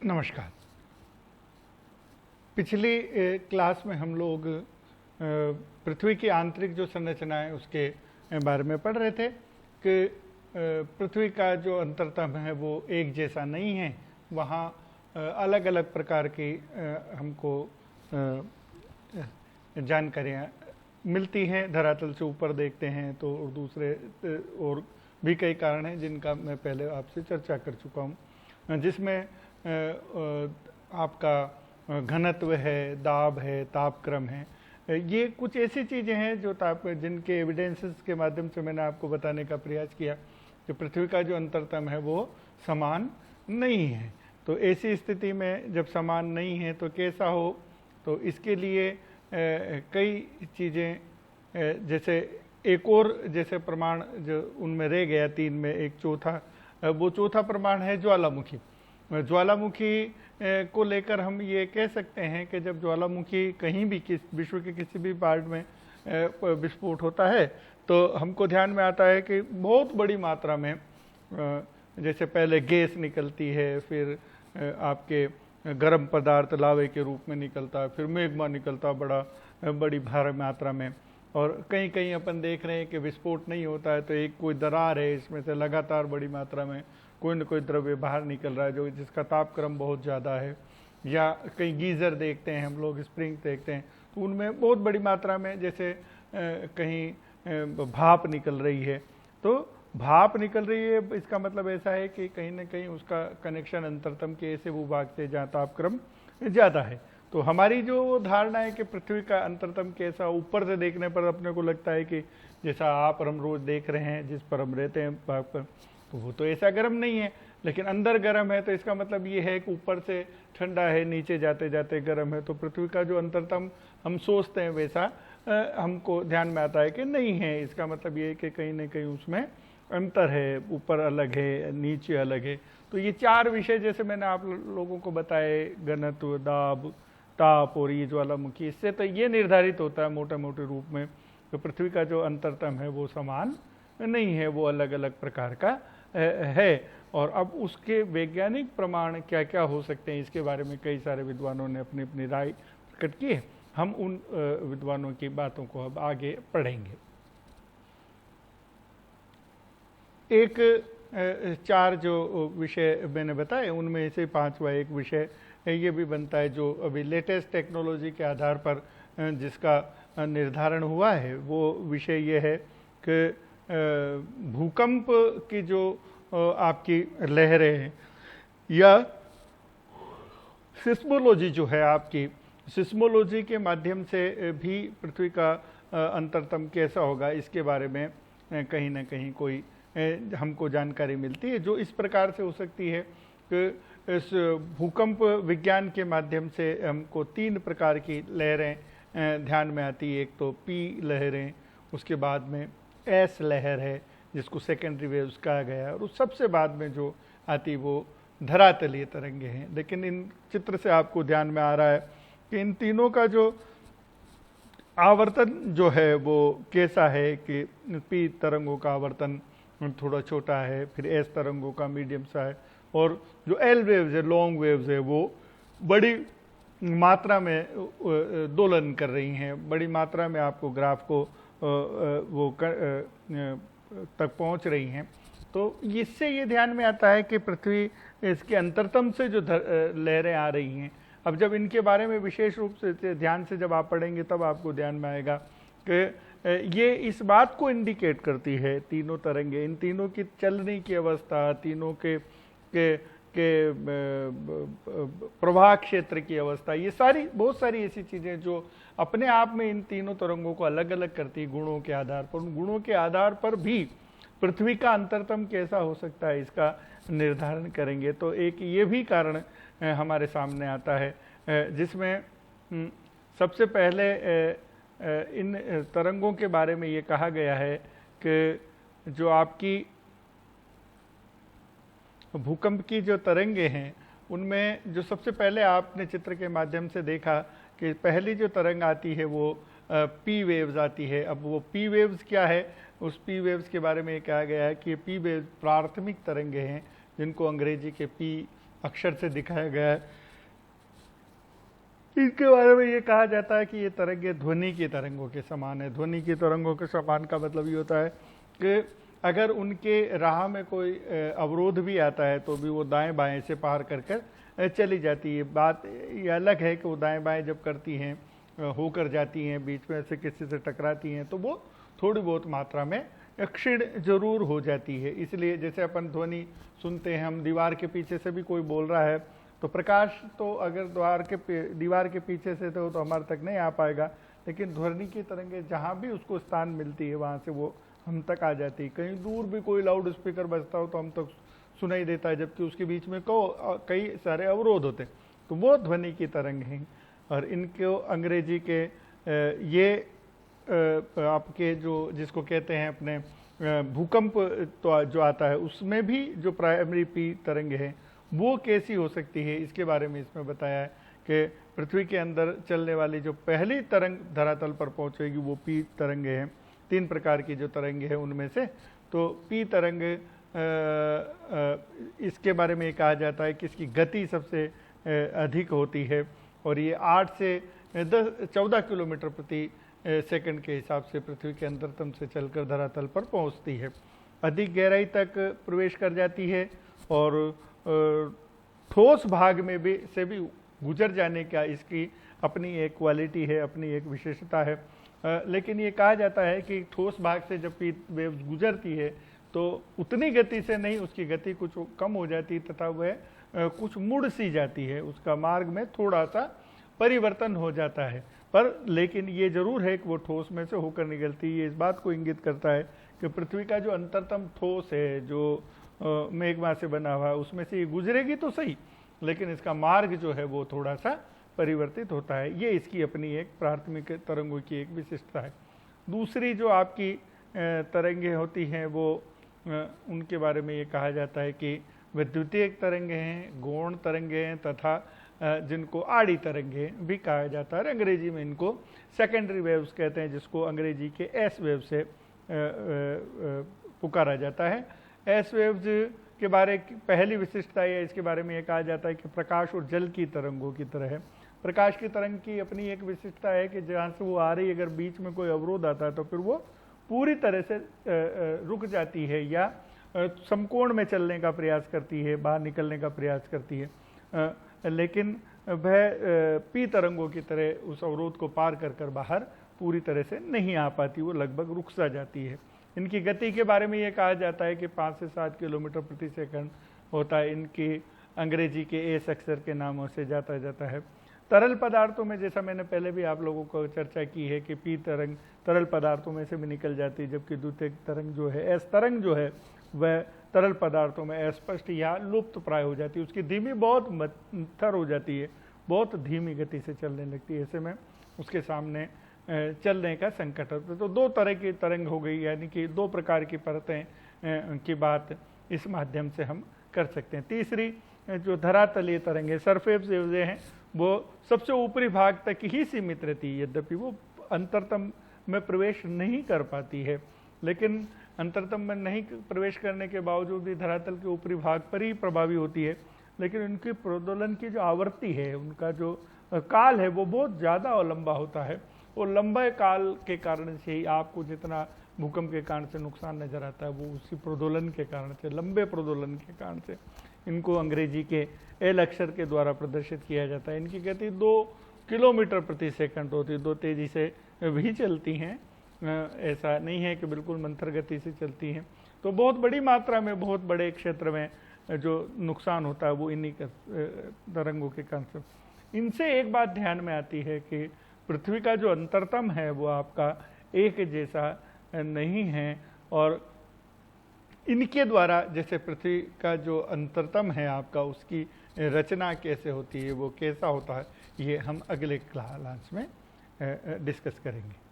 नमस्कार। पिछली क्लास में हम लोग पृथ्वी की आंतरिक जो संरचना है उसके बारे में पढ़ रहे थे कि पृथ्वी का जो अंतरतम है वो एक जैसा नहीं है। वहाँ अलग अलग प्रकार की हमको जानकारियाँ मिलती हैं। धरातल से ऊपर देखते हैं तो और दूसरे और भी कई कारण हैं जिनका मैं पहले आपसे चर्चा कर चुका हूँ, जिसमें आपका घनत्व है, दाब है, तापक्रम है। ये कुछ ऐसी चीज़ें हैं जो जिनके एविडेंसेस के माध्यम से मैंने आपको बताने का प्रयास किया कि पृथ्वी का जो अंतरतम है वो समान नहीं है। तो ऐसी स्थिति में जब समान नहीं है तो कैसा हो, तो इसके लिए कई चीज़ें, जैसे एक और जैसे प्रमाण जो उनमें रह गया, तीन में एक चौथा, वो चौथा प्रमाण है ज्वालामुखी। ज्वालामुखी को लेकर हम ये कह सकते हैं कि जब ज्वालामुखी कहीं भी विश्व के किसी भी पार्ट में विस्फोट होता है तो हमको ध्यान में आता है कि बहुत बड़ी मात्रा में जैसे पहले गैस निकलती है, फिर आपके गर्म पदार्थ लावे के रूप में निकलता है, फिर मैग्मा निकलता बड़ी भारी मात्रा में। और कहीं कहीं अपन देख रहे हैं कि विस्फोट नहीं होता है तो एक कोई दरार है, इसमें से लगातार बड़ी मात्रा में कोई न कोई द्रव्य बाहर निकल रहा है जो जिसका तापक्रम बहुत ज़्यादा है। या कई गीज़र देखते हैं हम लोग, स्प्रिंग देखते हैं तो उनमें बहुत बड़ी मात्रा में जैसे कहीं भाप निकल रही है। तो भाप निकल रही है इसका मतलब ऐसा है कि कहीं ना कहीं उसका कनेक्शन अंतरतम के ऐसे भूभाग से जहाँ तापक्रम ज़्यादा है। तो हमारी जो धारणा है कि पृथ्वी का अंतरतम कैसा, ऊपर से देखने पर अपने को लगता है कि जैसा आप और हम रोज़ देख रहे हैं, जिस पर हम रहते हैं भाग पर, तो वो तो ऐसा गर्म नहीं है, लेकिन अंदर गर्म है। तो इसका मतलब ये है कि ऊपर से ठंडा है, नीचे जाते जाते गर्म है। तो पृथ्वी का जो अंतरतम हम सोचते हैं वैसा हमको ध्यान में आता है कि नहीं है। इसका मतलब ये है कि कहीं ना कहीं उसमें अंतर है, ऊपर अलग है, नीचे अलग है। तो ये चार विषय जैसे मैंने आप लोगों को बताए, घनत्व, दाब, ताप और ये ज्वालामुखी, इससे तो ये निर्धारित होता है मोटे मोटे रूप में तो पृथ्वी का जो अंतरतम है वो समान नहीं है, वो अलग अलग प्रकार का है। और अब उसके वैज्ञानिक प्रमाण क्या क्या हो सकते हैं इसके बारे में कई सारे विद्वानों ने अपनी अपनी राय प्रकट की है। हम उन विद्वानों की बातों को अब आगे पढ़ेंगे। एक चार जो विषय मैंने बताए उनमें से पांचवा एक विषय ये भी बनता है जो अभी लेटेस्ट टेक्नोलॉजी के आधार पर जिसका निर्धारण हुआ है। वो विषय ये है कि भूकंप की जो आपकी लहरें हैं या सिस्मोलॉजी जो है, आपकी सिस्मोलॉजी के माध्यम से भी पृथ्वी का अंतरतम कैसा होगा इसके बारे में कहीं ना कहीं कोई हमको जानकारी मिलती है, जो इस प्रकार से हो सकती है कि इस भूकंप विज्ञान के माध्यम से हमको तीन प्रकार की लहरें ध्यान में आती है। एक तो पी लहरें, उसके बाद में एस लहर है जिसको सेकेंडरी वेव्स कहा गया है, और उस सबसे बाद में जो आती वो धरातलीय तरंगे हैं। लेकिन इन चित्र से आपको ध्यान में आ रहा है कि इन तीनों का जो आवर्तन जो है वो कैसा है कि पी तरंगों का आवर्तन थोड़ा छोटा है, फिर एस तरंगों का मीडियम सा है, और जो एल वेव्स है, लॉन्ग वेव्स है, वो बड़ी मात्रा में दोलन कर रही हैं, बड़ी मात्रा में आपको ग्राफ को वो तक पहुंच रही हैं। तो इससे ये ध्यान में आता है कि पृथ्वी इसके अंतरतम से जो लहरें आ रही हैं, अब जब इनके बारे में विशेष रूप से ध्यान से जब आप पढ़ेंगे तब आपको ध्यान में आएगा कि ये इस बात को इंडिकेट करती है, तीनों तरंगे, इन तीनों की चलने की अवस्था, तीनों के प्रवाह क्षेत्र की अवस्था, ये सारी बहुत सारी ऐसी चीज़ें जो अपने आप में इन तीनों तरंगों को अलग अलग करती है गुणों के आधार पर। उन गुणों के आधार पर भी पृथ्वी का अंतरतम कैसा हो सकता है इसका निर्धारण करेंगे। तो एक ये भी कारण हमारे सामने आता है, जिसमें सबसे पहले इन तरंगों के बारे में ये कहा गया है कि जो आपकी भूकंप की जो तरंगे हैं उनमें जो सबसे पहले आपने चित्र के माध्यम से देखा कि पहली जो तरंग आती है वो पी वेव्स आती है। अब वो पी वेव्स क्या है, उस पी वेव्स के बारे में कहा गया है कि ये पी वेव्स प्राथमिक तरंगे हैं जिनको अंग्रेजी के पी अक्षर से दिखाया गया है। इनके बारे में ये कहा जाता है कि ये तरंगे ध्वनि की तरंगों के समान है। ध्वनि की तरंगों के समान का मतलब ये होता है कि अगर उनके राह में कोई अवरोध भी आता है तो भी वो दाएं बाएं से पार कर कर चली जाती है। बात ये अलग है कि वो दाएं बाएं जब करती हैं, होकर जाती हैं, बीच में से किसी से टकराती हैं, तो वो थोड़ी बहुत मात्रा में क्षीण जरूर हो जाती है। इसलिए जैसे अपन ध्वनि सुनते हैं, हम दीवार के पीछे से भी कोई बोल रहा है तो प्रकाश तो अगर दीवार के पीछे से तो हमारे तक नहीं आ पाएगा, लेकिन ध्वनि की तरंगे जहाँ भी उसको स्थान मिलती है वहाँ से वो हम तक आ जाती है। कहीं दूर भी कोई लाउड स्पीकर बजता हो तो हम तक सुनाई देता है, जबकि उसके बीच में कई सारे अवरोध होते हैं, तो वो ध्वनि की तरंग हैं। और इनको अंग्रेजी के ये आपके जो जिसको कहते हैं अपने भूकंप तो जो आता है उसमें भी जो प्राइमरी पी तरंग है वो कैसी हो सकती है, इसके बारे में इसमें बताया है कि पृथ्वी के अंदर चलने वाली जो पहली तरंग धरातल पर पहुंचेगी वो पी तरंगे हैं। 3 प्रकार की जो तरंगे हैं उनमें से तो पी तरंग इसके बारे में ये कहा जाता है कि इसकी गति सबसे अधिक होती है और ये 8 से 14 किलोमीटर प्रति सेकंड के हिसाब से पृथ्वी के अंतरतम से चलकर धरातल पर पहुंचती है। अधिक गहराई तक प्रवेश कर जाती है और ठोस भाग में भी गुजर जाने का इसकी अपनी एक क्वालिटी है, अपनी एक विशेषता है। लेकिन ये कहा जाता है कि ठोस भाग से जब वेव्स गुजरती है तो उतनी गति से नहीं, उसकी गति कुछ कम हो जाती है तथा वह कुछ मुड़ सी जाती है, उसका मार्ग में थोड़ा सा परिवर्तन हो जाता है। पर लेकिन ये जरूर है कि वो ठोस में से होकर निकलती है। ये इस बात को इंगित करता है कि पृथ्वी का जो अंतरतम ठोस है जो मेघमा से बना हुआ है उसमें से ये गुजरेगी तो सही, लेकिन इसका मार्ग जो है वो थोड़ा सा परिवर्तित होता है। ये इसकी अपनी एक प्राथमिक तरंगों की एक विशिष्टता है। दूसरी जो आपकी तरंगें होती हैं वो उनके बारे में ये कहा जाता है कि वे द्वितीयक तरंगे हैं, गौण तरंगे हैं तथा जिनको आड़ी तरंगे भी कहा जाता है। अंग्रेजी में इनको सेकेंडरी वेव्स कहते हैं, जिसको अंग्रेजी के एस वेव से पुकारा जाता है। एस वेव्स के बारे की पहली विशिष्टता है, इसके बारे में यह कहा जाता है कि प्रकाश और जल की तरंगों की तरह है। प्रकाश की तरंग की अपनी एक विशिष्टता है कि जहाँ से वो आ रही, अगर बीच में कोई अवरोध आता है तो फिर वो पूरी तरह से रुक जाती है या समकोण में चलने का प्रयास करती है, बाहर निकलने का प्रयास करती है, लेकिन वह पी तरंगों की तरह उस अवरोध को पार कर बाहर पूरी तरह से नहीं आ पाती, वो लगभग रुक सा जाती है। इनकी गति के बारे में ये कहा जाता है कि 5 से 7 किलोमीटर प्रति सेकंड होता है। इनकी अंग्रेजी के एस अक्षर के नामों से जाता है। तरल पदार्थों में, जैसा मैंने पहले भी आप लोगों को चर्चा की है कि पी तरंग तरल पदार्थों में से भी निकल जाती है, जबकि द्वितीयक तरंग जो है, एस तरंग जो है, वह तरल पदार्थों में अस्पष्ट या लुप्त प्राय हो जाती है। उसकी धीमी बहुत मंथर हो जाती है, बहुत धीमी गति से चलने लगती है। ऐसे में उसके सामने चलने का संकट होता है। तो 2 तरह की तरंग हो गई, यानी कि 2 प्रकार की परतें की बात इस माध्यम से हम कर सकते हैं। तीसरी जो धरातलीय तरंग है, सरफेस वेव्स हैं, वो सबसे ऊपरी भाग तक ही सीमित रहती है, यद्यपि वो अंतरतम में प्रवेश नहीं कर पाती है। लेकिन अंतरतम में नहीं प्रवेश करने के बावजूद भी धरातल के ऊपरी भाग पर ही प्रभावी होती है। लेकिन उनकी प्रोद्दोलन की जो आवृत्ति है, उनका जो काल है, वो बहुत ज़्यादा और लंबा होता है। और लंबे काल के कारण से ही आपको जितना भूकंप के कारण से नुकसान नजर आता है, वो उसी प्रोद्दोलन के कारण से, लंबे प्रोद्दोलन के कारण से। इनको अंग्रेजी के एल अक्षर के द्वारा प्रदर्शित किया जाता है। इनकी गति 2 किलोमीटर प्रति सेकंड होती है। 2 तेजी से भी चलती हैं, ऐसा नहीं है कि बिल्कुल मंथर गति से चलती हैं। तो बहुत बड़ी मात्रा में, बहुत बड़े क्षेत्र में जो नुकसान होता है वो इन्हीं तरंगों के कारण से। इनसे एक बात ध्यान में आती है कि पृथ्वी का जो अंतरतम है वो आपका एक जैसा नहीं है, और इनके द्वारा, जैसे पृथ्वी का जो अंतरतम है आपका, उसकी रचना कैसे होती है, वो कैसा होता है, ये हम अगले क्लास में डिस्कस करेंगे।